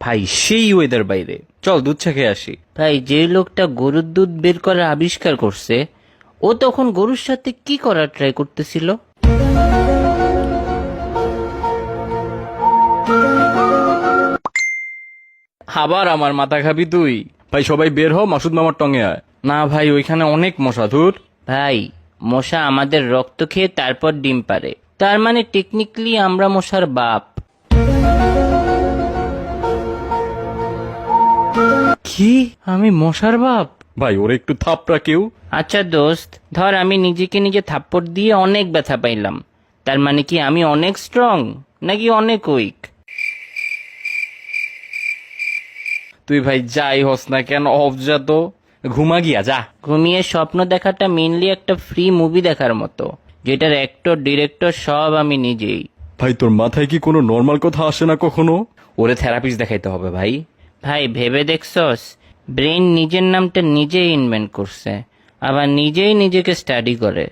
ভাই সেই ওয়েদার বাইরে, চল দুধ চা খেয়ে আসি। ভাই যে লোকটা গরুর দুধ বের করার আবিষ্কার করছে ও তখন গরুর সাথে কি করার ট্রাই করতেছিল? আবার আমার মাথা খাবি তুই? ভাই সবাই বের হ, মাসুদ মামার টঙে আয়। না ভাই, ওইখানে অনেক মশা, ধুর। ভাই মশা আমাদের রক্ত খেয়ে তারপর ডিম পারে, তার মানে টেকনিক্যালি আমরা মশার বাপ। কি? আমি মশার বাপ? ভাই ওরে একটু থাপড়া কেউ। আচ্ছা দোস্ত, ধর আমি নিজেকে নিজে থাপ্পড় দিয়ে অনেক ব্যথা পাইলাম, তার মানে কি আমি অনেক স্ট্রং নাকি অনেক উইক? তুই ভাই যাই হস না কেন, অফ যা তো, ঘুমা গিয়া যা। ঘুমিয়ে স্বপ্ন দেখাটা মেইনলি একটা ফ্রি মুভি দেখার মতো, যেটার অ্যাক্টর ডিরেক্টর সব আমি নিজেই। ভাই তোর মাথায় কি কোনো নর্মাল কথা আসে না কখনো? ওরে থেরাপিস্ট দেখাইতে হবে ভাই। ভাই ভেবে দেখছস, ব্রেন নিজের নামটা নিজেই ইনভেন্ট করছে, আবার নিজেই নিজেকে স্টাডি করে।